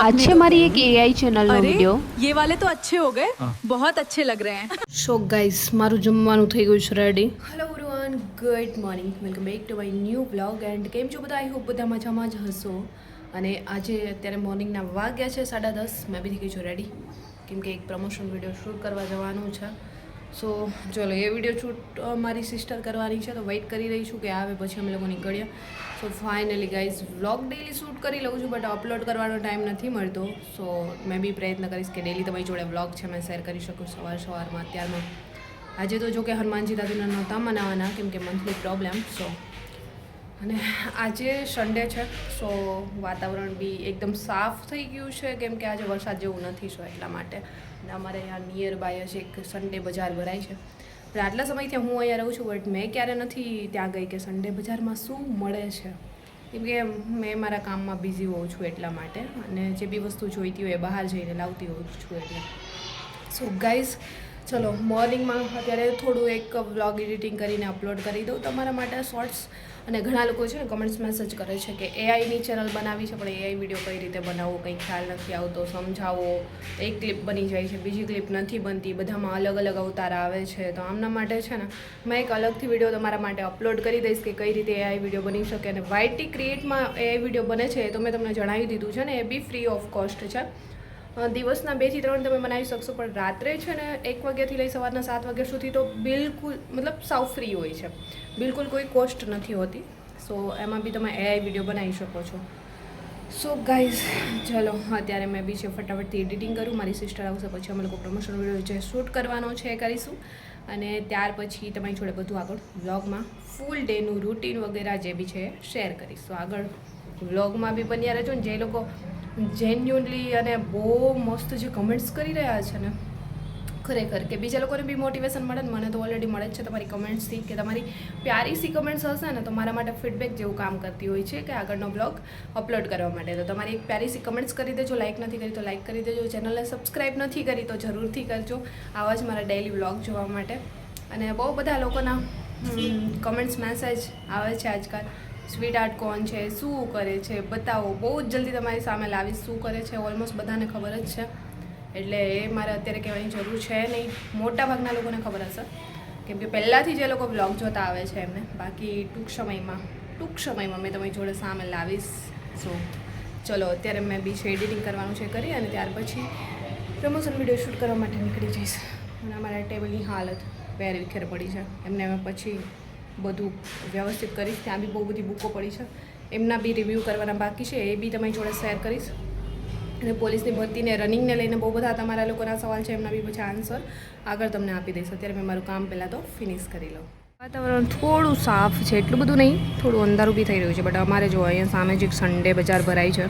आज છે મારી એક એઆઈ ચેનલનો વિડિયો। ये वाले तो अच्छे हो गए, बहुत अच्छे लग रहे हैं। સો ગાઈસ મારું જમવાનું થઈ ગયું છે ready. Hello everyone, good morning, welcome back to my new blog and કેમ છો બધા? આઈ હોપ બધા મજામાં જ હશો। અને આજે અત્યારે મોર્નિંગના વાગ્યા છે 10:30। મેં બી થઈ ગઈ છું રેડી કેમ કે એક પ્રમોશન વિડીયો શૂટ કરવા જવાનું છે। સો ચલો એ વિડીયો શૂટ મારી સિસ્ટર કરવાની છે તો વેઇટ કરી રહી છું કે આવે પછી અમે લોકો નીકળીએ। So finally guys vlog daily shoot કરી લઉં છું બટ અપલોડ કરવાનો ટાઈમ નથી મળતો। સો મેં બી પ્રયત્ન કરીશ કે ડેલી તમારી જોડે વ્લોગ છે મેં શેર કરી શકું સવારમાં અત્યારમાં। આજે તો જો કે હનુમાનજી દાદીના નહોતા મનાવવાના કેમ કે મંથલી પ્રોબ્લેમ। સો અને આજે સન્ડે છે સો વાતાવરણ બી એકદમ સાફ થઈ ગયું છે કેમ કે આજે વરસાદ જેવું નથી સો એટલા માટે। અને અમારે અહીંયા નિયર બાય જ એક સન્ડે બજાર ભરાય છે પણ આટલા સમયથી હું અહીંયા રહું છું બટ મેં ક્યારે નથી ત્યાં ગઈ કે સન્ડે બજારમાં શું મળે છે કેમ કે મેં મારા કામમાં બિઝી હોઉં છું એટલા માટે અને જે બી વસ્તુ જોઈતી હોય એ બહાર જઈને લાવતી હોઉં છું એટલે। સો ગાઈઝ ચલો મોર્નિંગમાં અત્યારે થોડું એક વ્લોગ એડિટિંગ કરીને અપલોડ કરી દઉં તમારા માટે શોર્ટ્સ। અને ઘણા લોકો છે ને કમેન્ટ્સ મેસેજ કરે છે કે એઆઈની ચેનલ બનાવી છે પણ એઆઈ વિડીયો કઈ રીતે બનાવવો કંઈ ખ્યાલ નથી આવતો, સમજાવો। એક ક્લિપ બની જાય છે બીજી ક્લિપ નથી બનતી, બધામાં અલગ અલગ અવતાર આવે છે। તો આમના માટે છે ને મેં એક અલગથી વિડીયો તમારા માટે અપલોડ કરી દઈશ કે કઈ રીતે એઆઈ વિડીયો બની શકે। અને વાયટી ક્રિએટમાં એઆઈ વિડીયો બને છે એ તો મેં તમને જણાવી દીધું છે ને, એ બી ફ્રી ઓફ કોસ્ટ છે। દિવસના 2 થી 3 તમે બનાવી શકશો પણ રાત્રે છે ને 1 વાગ્યાથી લઈ સવારના 7 વાગ્યા સુધી તો બિલકુલ મતલબ સાવ ફ્રી હોય છે, બિલકુલ કોઈ કોસ્ટ નથી હોતી। સો એમાં બી તમે એઆઈ વિડીયો બનાવી શકો છો। સો ગાઈઝ ચલો અત્યારે મેં બી છે ફટાફટથી એડિટિંગ કરું, મારી સિસ્ટર આવશે પછી અમે લોકો પ્રમોશન વિડીયો જે શૂટ કરવાનો છે એ કરીશું અને ત્યાર પછી તમારી જોડે બધું આગળ વ્લોગમાં ફૂલ ડેનું રૂટીન વગેરે જે બી છે એ શેર કરીશ। તો આગળ વ્લોગમાં બી બન્યા રહેજો ને જે લોકો જેન્યુઅનલી અને બહુ મસ્ત જે કમેન્ટ્સ કરી રહ્યા છે ને ખરેખર કે બીજા લોકોને બી મોટિવેશન મળે ને મને તો ઓલરેડી મળે જ છે તમારી કમેન્ટ્સથી કે તમારી પ્યારી સી કમેન્ટ્સ હશે ને તો મારા માટે ફીડબેક જેવું કામ કરતી હોય છે કે આગળનો બ્લોગ અપલોડ કરવા માટે। તો તમારી એક પ્યારી સી કમેન્ટ્સ કરી દેજો, લાઇક નથી કરી તો લાઇક કરી દેજો, ચેનલને સબસ્ક્રાઈબ નથી કરી તો જરૂરથી કરજો આવા જ મારા ડેઇલી બ્લોગ જોવા માટે। અને બહુ બધા લોકોના કમેન્ટ્સ મેસેજ આવે છે આજકાલ, સ્વીટ આર્ટ કોણ છે, શું કરે છે બતાવો, બહુ જ જલ્દી તમારી સામે લાવીશ શું કરે છે, ઓલમોસ્ટ બધાને ખબર જ છે એટલે એ મારે અત્યારે કહેવાની જરૂર છે નહીં, મોટા ભાગના લોકોને ખબર હશે કેમ કે પહેલાંથી જે લોકો બ્લોગ જોતા આવે છે એમને। બાકી ટૂંક સમયમાં મેં તમારી જોડે સામે લાવીશ। સો ચલો અત્યારે મેં બી છે એડિટિંગ કરવાનું છે કરી અને ત્યાર પછી પ્રમોશન વિડીયો શૂટ કરવા માટે નીકળી જઈશ। અને અમારા ટેબલની હાલત વેર વિખેર પડી છે એમને અમે પછી બધું વ્યવસ્થિત કરીશ। ત્યાં બી બહુ બધી બુકો પડી છે એમના બી રિવ્યૂ કરવાના બાકી છે એ બી તમારી જોડે શેર કરીશ। અને પોલીસની ભરતીને રનિંગને લઈને બહુ બધા તમારા લોકોના સવાલ છે એમના બી પછી આન્સર આગળ તમને આપી દઈશ। અત્યારે મેં મારું કામ પહેલાં તો ફિનિશ કરી લઉં। વાતાવરણ થોડું સાફ છે, એટલું બધું નહીં, થોડું અંધારું બી થઈ રહ્યું છે બટ અમારે જો અહીંયા સામે જ એક સન્ડે બજાર ભરાય છે।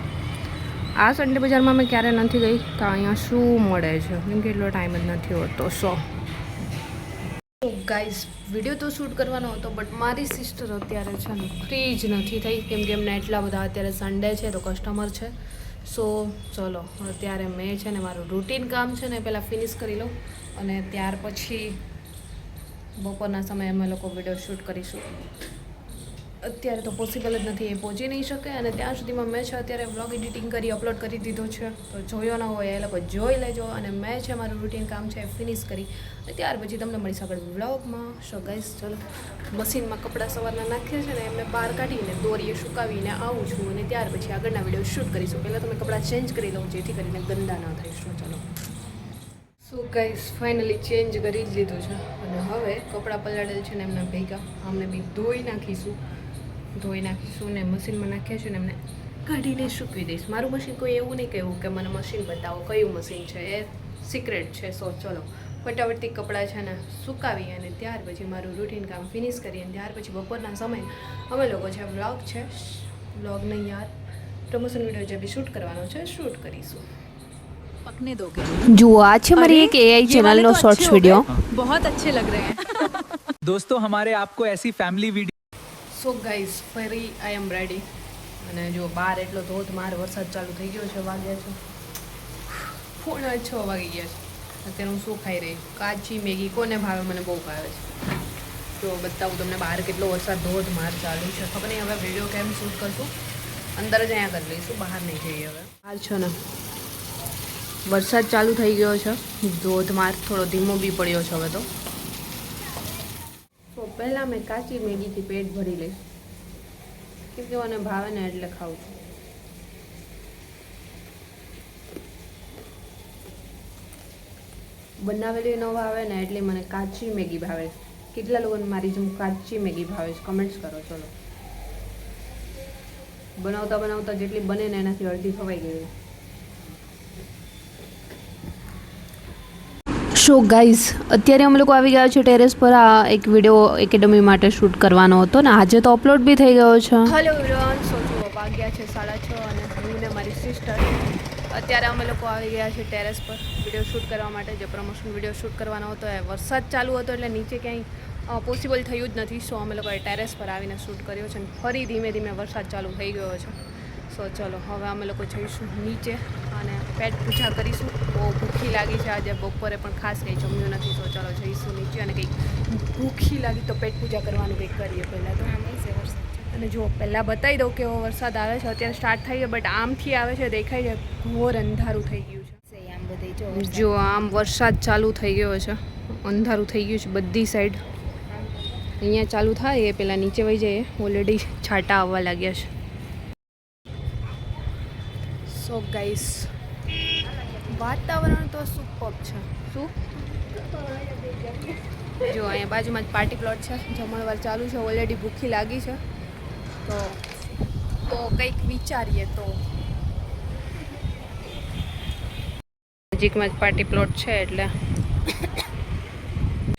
આ સન્ડે બજારમાં મેં ક્યારે નથી ગઈ તો અહીંયા શું મળે છે કેમ કે એટલો ટાઈમ જ નથી હોતો। સો ગાઈઝ વિડીયો તો શૂટ કરવાનો હતો બટ મારી સિસ્ટર અત્યારે છે ને ફ્રી જ નથી થઈ કેમ કે એમને એટલા બધા અત્યારે સન્ડે છે તો કસ્ટમર છે। સો ચલો અત્યારે મેં છે ને મારું રૂટીન કામ છે ને પહેલાં ફિનિશ કરી લઉં અને ત્યાર પછી બપોરના સમયે અમે લોકો વિડીયો શૂટ કરીશું। અત્યારે તો પોસિબલ જ નથી, એ પહોંચી નહીં શકે અને ત્યાં સુધીમાં મેં છે અત્યારે વ્લોગ એડિટિંગ કરી અપલોડ કરી દીધો છે તો જોયો ન હોય એ લોકો જોઈ લેજો। અને મેં છે મારું રૂટીન કામ છે ફિનિશ કરી અને ત્યાર પછી તમને મળીશ આગળ વ્લોગમાં। સો ગાઈઝ ચલો મશીનમાં કપડાં સવારના નાખ્યા છે ને એમને બહાર કાઢીને દોરીએ સુકાવીને આવું છું અને ત્યાર પછી આગળના વિડીયો શૂટ કરીશું। પહેલાં તમે કપડાં ચેન્જ કરી લઉં જેથી કરીને ગંદા ન થઈશું। ચલો સો ગાઈઝ ફાઇનલી ચેન્જ કરી જ લીધું છે અને હવે કપડાં પલાળેલ છે ને એમના ભેગા અમને બી ધોઈ નાખીશું ને મશીનમાં નાખ્યા છે ને એમને કાઢીને સૂકવી દઈશ। મારું મશીન કોઈ એવું નહીં કહેવું કે મને મશીન બતાવો કયું મશીન છે, એ સિક્રેટ છે। સો ચલો ફટાફટથી કપડાં છે ને સુકાવી અને ત્યાર પછી મારું રૂટીન કામ ફિનિશ કરી અને ત્યાર પછી બપોરના સમયે અમે લોકો છે વ્લોગ નહીં યાર પ્રમોશન વિડીયો જે બી શૂટ કરવાનો છે શૂટ કરીશું। पकने दोगे? જુઓ આ છે મારી એક એઆઈ ચેનલનો શોર્ટ્સ વિડીયો। बहुत अच्छे लग रहे हैं। दोस्तों हमारे आपको ऐसी फैमिली वीडियो સો ગાઈઝ ફરી આઈ એમ રેડી અને જો બહાર એટલો ધોધમાર વરસાદ ચાલુ થઈ ગયો છે, વાગ્યા છે 6:45 વાગી ગયા છે। અત્યારે હું શું ખાઈ રહી કાચી મેગી, કોને ભાવે? મને બહુ ભાવે છે। તો બતાવું તમને બહાર કેટલો વરસાદ ધોધમાર ચાલુ છે, ખબર નહીં હવે વિડીયો કેમ શૂટ કરશું અંદર જ અહીંયા કરી લઈશું, બહાર નહીં જઈએ હવે. બહાર છો ને વરસાદ ચાલુ થઈ ગયો છે, ધોધમાર, થોડો ધીમો બી પડ્યો છે હવે તો. તો પહેલાં મેં કાચી મેગીથી પેટ ભરી લઈશ, કેમ કે મને ભાવે ને એટલે ખાઉં છું. બનાવેલી ન ભાવે ને એટલે મને કાચી મેગી ભાવે છે. કેટલા લોકોને મારી જેમ કાચી મેગી ભાવે છે કમેન્ટ્સ કરો. ચલો, બનાવતા બનાવતા જેટલી બને ને એનાથી અડધી ખવાઈ ગઈ. સો ગાઈઝ, અત્યારે અમે લોકો આવી ગયા છે ટેરેસ પર. આ એક વિડીયો એકેડમી માટે શૂટ કરવાનો હતો ને આજે તો અપલોડ બી થઈ ગયો છે. હેલો એવરીવન, સો જુઓ વાગ્યા છે 6:30 અને હું ને મારી સિસ્ટર અત્યારે અમે લોકો આવી ગયા છે ટેરેસ પર વિડીયો શૂટ કરવા માટે. જે પ્રમોશન વિડીયો શૂટ કરવાનો હતો એ વરસાદ ચાલુ હતો એટલે નીચે ક્યાંય પોસિબલ થયું જ નથી. સો અમે લોકોએ ટેરેસ પર આવીને શૂટ કર્યો છે અને ફરી ધીમે ધીમે વરસાદ ચાલુ થઈ ગયો છે. સો ચલો હવે અમે લોકો જઈશું નીચે અને પેટ પૂજા કરીશું. બહુ ભૂખી લાગી છે આજે, બપોરે પણ ખાસ કંઈ જમ્યું નથી. તો ચલો જઈશું નીચે અને કંઈક ભૂખી લાગી તો પેટ પૂજા કરવાનું કંઈક કરીએ પહેલાં તો. અને જો પહેલાં બતાવી દઉં કેવો વરસાદ આવે છે. અત્યારે સ્ટાર્ટ થઈ ગયો બટ આમથી આવે છે, દેખાય છે ઘોર અંધારું થઈ ગયું છે. જો આમ વરસાદ ચાલુ થઈ ગયો છે, અંધારું થઈ ગયું છે બધી સાઈડ. અહીંયા ચાલુ થાય એ પહેલાં નીચે વહી જઈએ, ઓલરેડી છાંટા આવવા લાગ્યા છે. સો ગાઈસ, વાતાવરણ તો સુપર છે. શું જો અહીંયા બાજુમાં જ પાર્ટી પ્લોટ છે, જમણવાર ચાલુ છે. ઓલરેડી ભૂખી લાગી છે તો કંઈક વિચારીએ. તો નજીકમાં જ પાર્ટી પ્લોટ છે એટલે.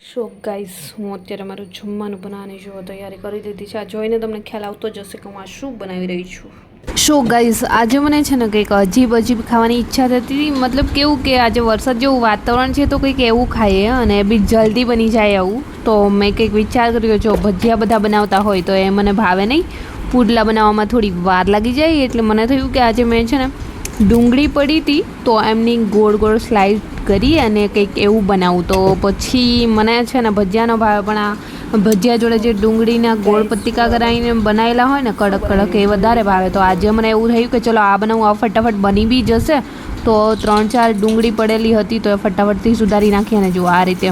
સો ગાઈસ, હું અત્યારે મારું જમવાનું બનાવવાની જો તૈયારી કરી દીધી છે. આ જોઈને તમને ખ્યાલ આવતો જ હશે કે હું આ શું બનાવી રહી છું. સો ગાઈસ, આજે મને છે ને કંઈક અજીબ ખાવાની ઈચ્છા થતી. મતલબ કેવું કે આજે વરસાદ જેવું વાતાવરણ છે તો કંઈક એવું ખાઈએ અને બી જલ્દી બની જાય એવું. તો મેં કંઈક વિચાર કર્યો, જો ભજીયા બધા બનાવતા હોય તો એ મને ભાવે નહીં. પુડલા બનાવવામાં થોડી વાર લાગી જાય એટલે મને થયું કે આજે મેં છે ને ડુંગળી પડી હતી તો એમની ગોળ ગોળ સ્લાઇસ કરી અને કંઈક એવું બનાવું. તો પછી મને છે ને ભજીયા ન ભાવે, પણ આ ભજીયા જોડે જે ડુંગળીના ગોળ પત્તિકા કરાવીને બનાવેલા હોય ને કડક કડક, એ વધારે ભાવે. તો આજે મને એવું થયું કે ચલો આ બનાવું, આ ફટાફટ બની બી જશે. તો 3-4 ડુંગળી પડેલી હતી તો એ ફટાફટથી સુધારી નાખી અને જો આ રીતે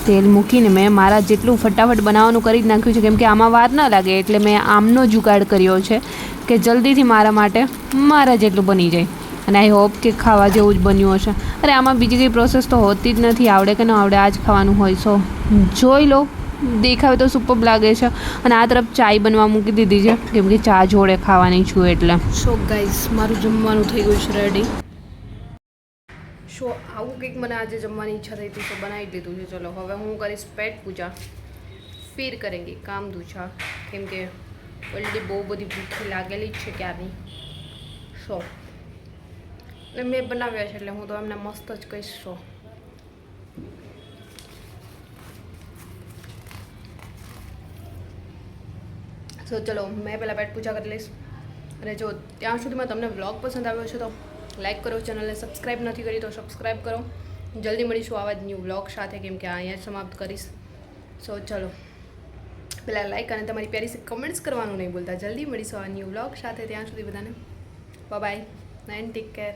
તેલ મૂકીને મેં મારા જેટલું ફટાફટ બનાવવાનું કરી જ નાખ્યું છે, કેમ કે આમાં વાર ન લાગે એટલે મેં આમનો જુગાડ કર્યો છે કે જલ્દીથી મારા માટે મારા જેટલું બની જાય. અને આઈ હોપ કે ખાવા જેવું જ બન્યું હશે. અરે આમાં બીજી કંઈ પ્રોસેસ તો હોતી જ નથી, આવડે કે ન આવડે આ જ ખાવાનું હોય. સો જોઈ લો, દેખાવે તો સુપર લાગે છે. અને આ તરફ ચાય બનવા મૂકી દીધી છે કેમ કે ચા જોડે ખાવાની છું એટલે. સો ગાઈસ, મારું જમવાનું થઈ ગયું છે રેડી. સો આવું કંઈક મને આજે જમવાની ઈચ્છા થઈ હતી તો બનાવી દીધું છે. ચલો હવે હું કરીશ પેટ પૂજા, ફિર કરેંગે કામ દૂછા, કેમ કે ઓલરેડી બહુ બધી ભૂખી લાગેલી જ છે ક્યારની. સો મેં બનાવ્યા છે એટલે હું તો એમને મસ્ત જ કહીશ. સો ચલો મેં પહેલાં પેટ પૂજા કરી લઈશ. અને જો ત્યાં સુધીમાં તમને વ્લોગ પસંદ આવ્યો છે તો લાઈક કરો, ચેનલને સબસ્ક્રાઈબ નથી કરી તો સબસ્ક્રાઈબ કરો. જલ્દી મળીશું આવા જ ન્યૂ વ્લોગ સાથે, કેમ કે અહીંયા જ સમાપ્ત કરીશ. સો ચલો પહેલાં લાઈક અને તમારી પ્યારી સે કમેન્ટ્સ કરવાનું નહીં ભૂલતા. જલ્દી મળીશું આવા ન્યૂ વ્લોગ સાથે. ત્યાં સુધી બધાને બાય એન્ડ ટેક કેર.